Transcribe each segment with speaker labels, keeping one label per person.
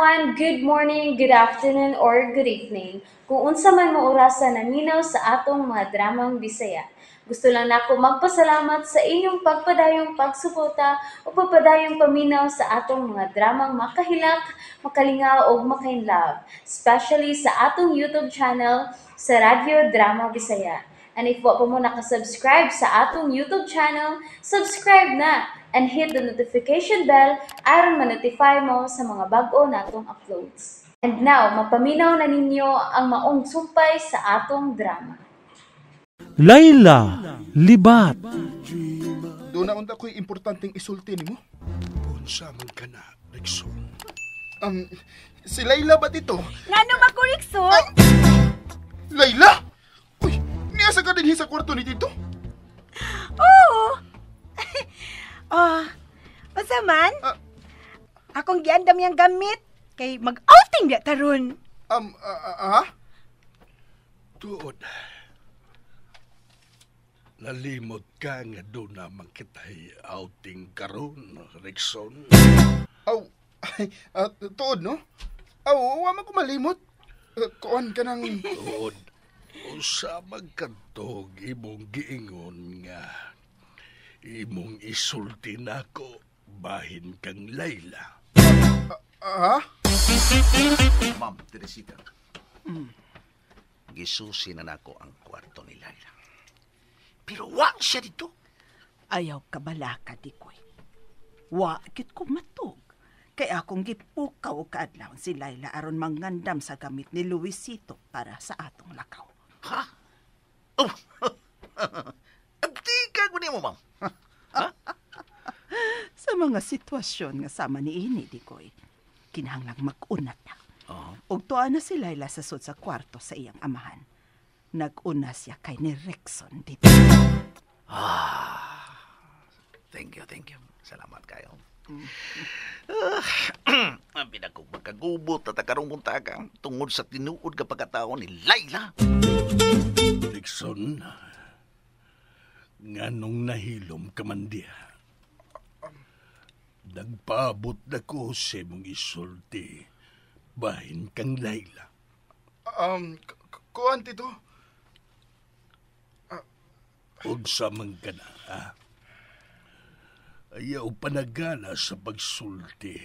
Speaker 1: everyone, good morning, good afternoon, or good evening. Kung unsa man mo orasan naminaw sa atong mga dramang Bisaya. Gusto lang nako magpasalamat sa inyong pagpadayong pagsuporta o pagpadayong paminaw sa atong mga dramang makahilak, makalingaw o makainlove, especially sa atong YouTube channel sa Radyo Drama Bisaya. And if wa pa mo nakasubscribe sa atong YouTube channel, subscribe na and hit the notification bell aron ma-notify mo sa mga bag-o natong uploads. And now, mapaminaw na ninyo ang maong sumpay sa atong drama.
Speaker 2: Layla, libat.
Speaker 3: Doon na unta ko'y importanteng isulti nimo.
Speaker 4: Unsa man ka na, Rexon?
Speaker 3: Si Layla ba dito?
Speaker 5: Ngano ba ko, Rixon?
Speaker 3: Layla? Uy, niya sa kadinhi sa kwarto ni Tito?
Speaker 5: Oo. Unsa man? Akong giandam yang gamit kay mag-outing biya taron.
Speaker 4: Tuod. Nalimot ka nga doon naman kita'y outing karon, Rexon.
Speaker 3: Tuod, no? Wa man ko malimot. Kuan ka ng...
Speaker 4: Tuod. Usa magkantog imong giingon nga imong isulti nako bahin kang Layla.
Speaker 6: Ma'am Teresita. Gisusi na nako ang kwarto ni Layla. Pero wa siya dito.
Speaker 5: Ayaw ka balaka, Dikoy. Wa kit ko matog. Kay akong gipukaw kaadlaw si Layla aron mangandam sa gamit ni Luisito para sa atong lakaw.
Speaker 6: Ha? Oh. Abdi ka ko mo, ma'am.
Speaker 5: Sa mga sitwasyon nga sama ni ini, Dikoy, kinahanglang mag-unat na. Og tuwa na si Layla sa sud sa kwarto sa iyang amahan. Nag-una siya kay ni Rexon dito.
Speaker 6: Thank you. Salamat kayo. Ang pinakog magkagubot at akarong muntaga tungod sa tinuod ka pagkatao ni Layla.
Speaker 4: Rexon, nganong nahilom ka man diha? Nagpaabot na ko sa mong isulti bahin kang Layla.
Speaker 3: Kuan, Tito?
Speaker 4: Og sa man ka na, ha? Ayaw panagana sa pagsulti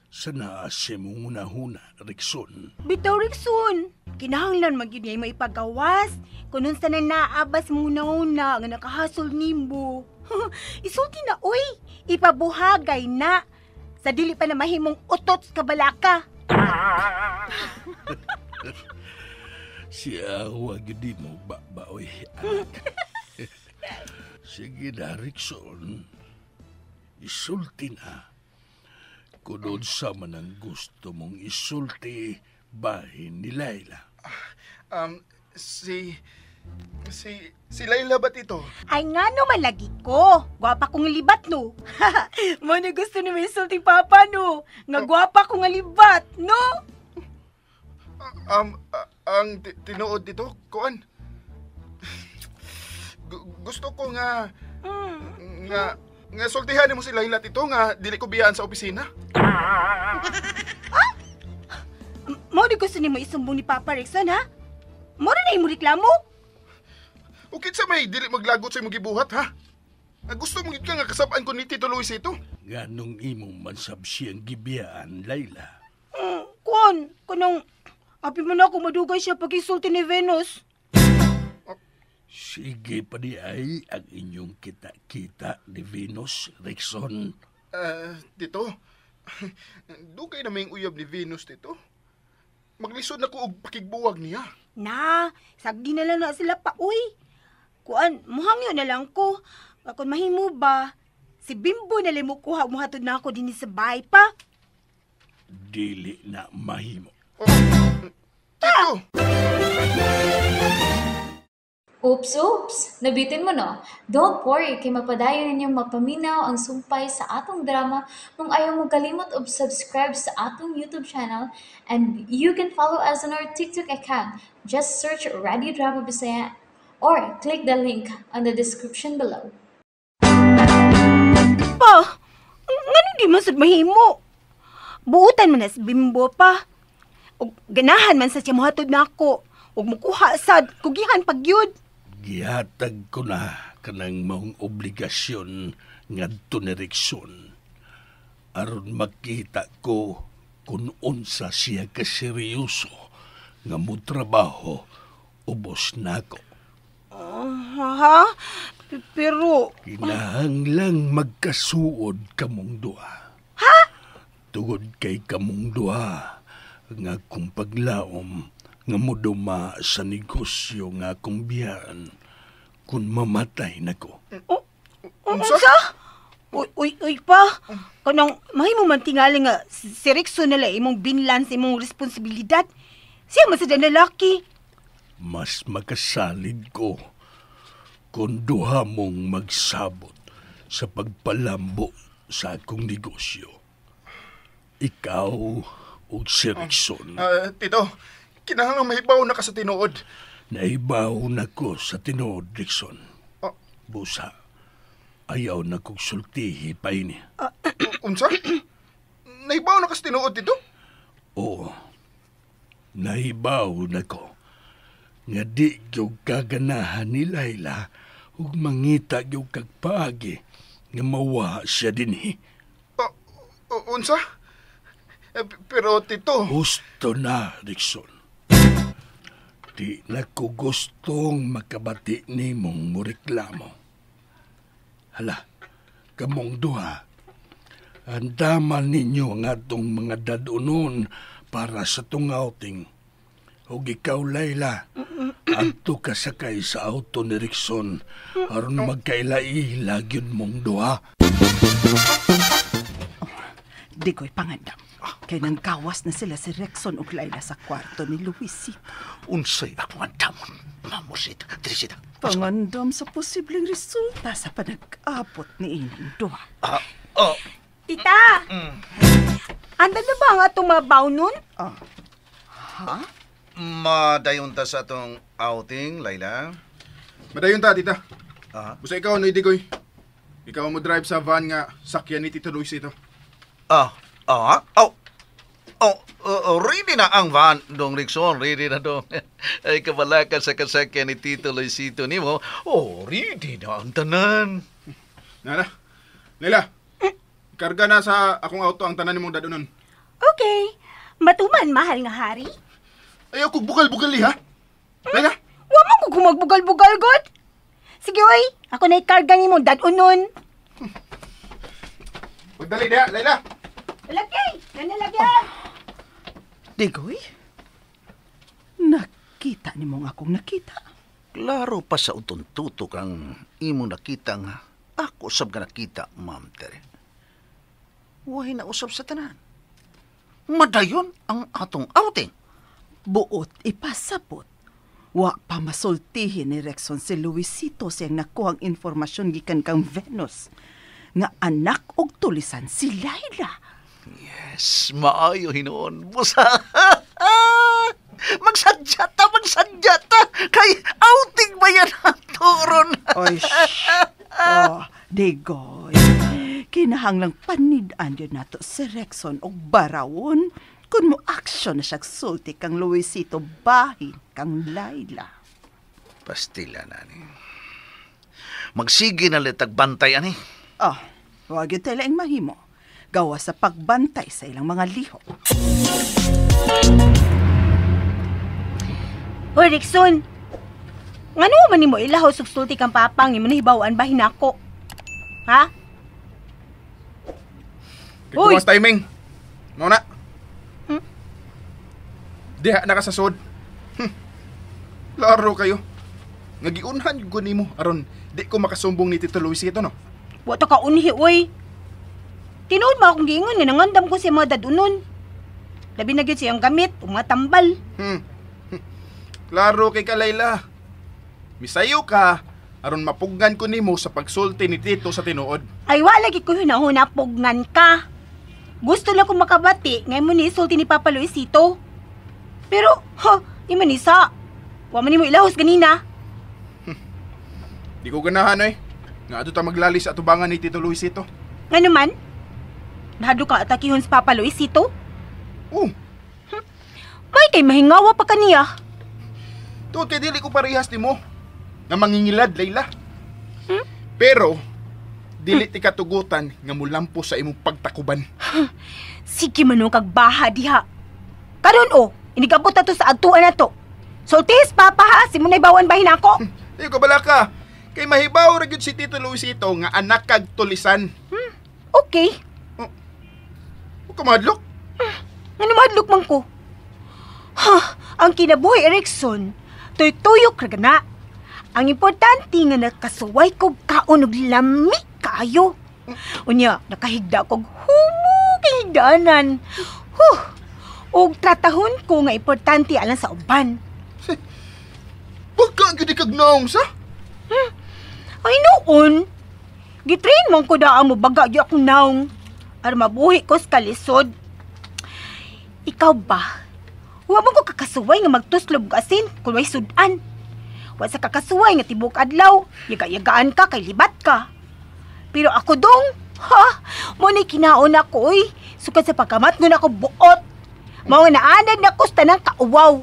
Speaker 4: sa naase mong unahuna, Rexon.
Speaker 5: Bitaw, Rexon. Kinahanglan magyud niya maipagawas. Kung sa na naabas muna-una nga nakahasol nimbo. Isulti na, uy. Ipabuhagay na. Sa dili pa na mahimong utot ka balaka.
Speaker 4: Siya, huwag di mo baoy. Sige na, Rexon. Isulti na. Kunod sa man ang gusto mong isulti bahin ni Layla.
Speaker 3: Si Layla ba dito?
Speaker 5: Ay nga no, malagi ko. Gwapa kong libat, no? Mo na gusto ni may sulting papa, no? Nga gwapa kong libat, no?
Speaker 3: Ang tinuod dito, kuan? Gusto ko nga sultihan mo si Layla dito nga dili ko biyaan sa opisina.
Speaker 5: Mo na gusto ni mo isumbong ni Papa Rexon, ha? Mo na imo reklamo?
Speaker 3: Ukit sa may dili maglagot sa imong gibuhat, ha? Gusto mong ka nga kasabaan ko ni Tito Luisito?
Speaker 4: Nganong imong mansab siyang gibiyaan, Layla?
Speaker 5: Kunong, api mo na ako madugay siya pag-isulti ni Venus.
Speaker 4: Sige pa di ay ang inyong kita-kita ni Venus, Rexon.
Speaker 3: Tito, dugay na may uyab ni Venus, Tito. Maglisod na ko og pakigbuwag niya.
Speaker 5: Na, sagdi na lang na sila pa, uy. Muhangyo na lang ko. Kung mahimo ba, si Bimbo na lang mo kuha mo hatod na ako din sa bahay pa.
Speaker 4: Dili na mahimo.
Speaker 3: Tito!
Speaker 1: Oops, nabitin mo no? Don't worry, kay mapadayon ninyong mapaminaw ang sumpay sa atong drama kung ayaw mo kalimot o subscribe sa atong YouTube channel and you can follow us on our TikTok account. Just search Radio Drama Bisaya or click the link on the description below.
Speaker 5: Pa, ngano di man sad mahimo? buutan man na si Bimbo pa. Ug ganahan man sa siya mohatod na ako. Ug mukuha sad, kugihan pagyud.
Speaker 4: Gihatag ko na kanang maong obligasyon ngadto ni Rickson. Aron makita ko kung unsa siya kaseryoso nga mutrabaho ubos nako.
Speaker 5: Ha? Pero,
Speaker 4: Kinahanglang magkasuod kamong duha.
Speaker 5: ha?
Speaker 4: Tugod kay kamong duha nga akong paglaom nga moduma sa negosyo nga akong biyan kung mamatay nako.
Speaker 3: Unsa?
Speaker 5: Uy pa. Kanang mahimo man tingali nga si Rickson nila imong binlan sa imong responsibilidad. Siya man sa lalaki.
Speaker 4: Mas makasalid ko kung duha mong magsabot sa pagpalambo sa akong negosyo. Ikaw o si Rickson.
Speaker 3: Tito, kinahanglan mahibaw na ka sa tinuod.
Speaker 4: Naibaw na ko sa tinuod, Rickson.
Speaker 3: Ah.
Speaker 4: Busa, ayaw na kong sultihi pa ini.
Speaker 3: Unsa? Nahibaw na ka sa tinuod, Tito?
Speaker 4: Oo, naibaw na ko. Nga di yung kaganahan ni Layla ug mangita yung kagpaagi nga mawa siya dinhi.
Speaker 3: Unsa? Pero, Tito...
Speaker 4: Gusto na, Rickson. Di na ko gustong makabati ni mong mureklamo. Hala, kamong duha, andaman ninyo ang atong mga dadunon para sa tong outing. O ikaw, Layla, adto ka sakay sa auto ni Rickson aron magkaila-ila yun mong duha.
Speaker 7: Di ko'y pangandam. Kay nang gawas na sila si Rickson ug Layla sa kwarto ni Luisito.
Speaker 6: Unsay ako ang damon. Mamusit, Trisita.
Speaker 7: Pangandam sa posibleng resulta sa panag-abot ni inyong duha.
Speaker 5: Tita! Anda na ba ang atong mabaw nun?
Speaker 8: Madayon ta sa atong outing, Layla.
Speaker 3: Madayon ta, tita.
Speaker 8: Ah.
Speaker 3: Busa ikaw, no, Idigoy. Ikaw mo drive sa van nga sakyan ni Tito Luis ito.
Speaker 8: Ready na ang van, Dong Rickson. Ready na, Dong. Ay, kabalakan sa kasakyan ni Tito Luisito ni mo. Ready na ang tanan.
Speaker 3: Nana, Layla, karga na sa akong auto ang tanan nimong dadunon.
Speaker 5: Okay. Matuman, mahal nga hari.
Speaker 3: Ayaw kong bugal-bugal ha? Layla,
Speaker 5: Wa man ko gumagbugal-bugal, God. Sige, oy. Ako na ikarga ni mo, dadunon.
Speaker 3: magdali diha, Layla.
Speaker 5: Lagay! Nanalagyan!
Speaker 7: Digoy? Nakita ni mong akong nakita.
Speaker 6: Klaro pa sa uton-tutok ang imong nakita nga ako sab ka nakita, Ma'am Tere. Wahay na usab sa tanan. Madayon ang atong outing.
Speaker 7: Buot ipasabot. Wa pa masultihin ni Rickson si Luisito siyang nakuhang informasyon gikan kang Venus nga anak og tulisan si Layla.
Speaker 6: Yes, maayo hinoon. Busa. Magsadya ta. Kay outing ba yan ang turon?
Speaker 7: Oy, Digoy. Kinahanglang panid-an yun nato si Rickson og barawon kung mo aksyon na siya sulti kang Luisito bahin kang Layla.
Speaker 6: Pastila na ni. Magsige na litag bantay ani.
Speaker 7: Wag yun tayo laing mahimo. Gawa sa pagbantay sa ilang mga liho.
Speaker 5: Hoy, Rickson. Ngano man ni mo ilahaw sugsulti kang papang imo nahibawaan bahin ako? Ha? Uy!
Speaker 3: Kikumas timing. Mauna. Diha na ka sa sod. Laro kayo. Nagiunhan yung guni mo. Aron, di ko makasumbong ni Tito Luis ito, no?
Speaker 5: Wato ka unhi, oy. Tinuod ba akong giingon nga nangandam ko sa mga dadunon. Labi na gyud siyang gamit, umatambal.
Speaker 3: Klaro kay ka, Layla. Misayo ka, aron mapugnan ko nimo sa pagsulti ni Tito sa tinuod.
Speaker 5: Ay wala gyud ko hunahuna pugnan ka. Gusto lang ko makabati ngay mo ni isulti ni Papa Luisito. Pero, imo ni sa. Wa man nimo ilahos ganina.
Speaker 3: Di ko ganahan, eh. Nga ato ta maglalis at tubangan ni Tito Luis ito.
Speaker 5: Ngano man? Bahado ka atakihon sa Papa Luisito?
Speaker 3: Oh,
Speaker 5: May kay mahingawa pa kaniya.
Speaker 3: tuod kay dili ko parehas nimo nga mangingilad, Layla. Pero dili ti katugutan nga mulampo sa imong pagtakuban.
Speaker 5: Sige manong kagbaha diha. Karon inigabot na to sa agtuan na to. Sultis, Papa ha, si munay bawan bahin ako.
Speaker 3: Di ko bala ka. Kay mahibaw ra gyud si Tito Luisito nga anak kag tulisan.
Speaker 5: Okay.
Speaker 3: O kamadlok.
Speaker 5: Ano madlok man ko? Ang kinabuhi, Erickson, tuyok-tuyok ra gana. Ang importante nga nakasuway kog kaon og lami kaayo. Unya, nakahigda kog kahigdaanan. Og tratahon ko nga importante alang sa uban.
Speaker 3: Pagka gyud kag naong sa.
Speaker 5: Ay noon, gitrain man ko daan mo baga di akong naong. Aron mabuhi ko sa kalisod. Ikaw ba? Wa mo ko kakasuway nga magtuslob og asin kung may sudan. Wa sa kakasuway nga tibok adlaw, yaga-yagaan ka kay libat ka. Pero ako dong, mo ni kinaon ako oy. Sukad sa pagkamat nun ako buot. Mao nga naanad na ko sa tanang kauwaw.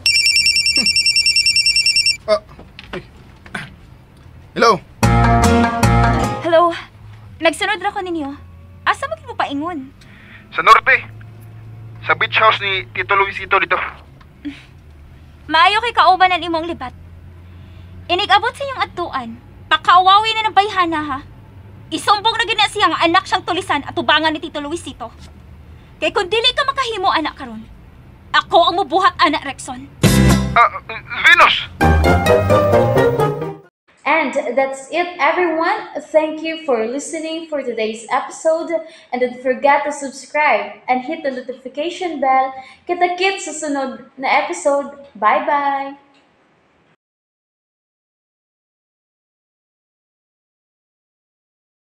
Speaker 3: Hello.
Speaker 9: Hello. Nagsunod ra ko ninyo. Asa mo mo paingon?
Speaker 3: Sa norte. Sa beach house ni Tito Luisito dito.
Speaker 9: Maayo kay kauban ang imong libat. Inigabot sa iyong adtuan. Pakaawawi na ng bayhana ha. Isumbong na gina siya nga anak siyang tulisan at tubangan ni Tito Luisito. Kay kung dili ka makahimo anak karon, ako ang mubuhat anak Rexon.
Speaker 3: Venus!
Speaker 1: And that's it, everyone. Thank you for listening for today's episode. And don't forget to subscribe and hit the notification bell. Kita-kits sa sunod na episode. Bye-bye!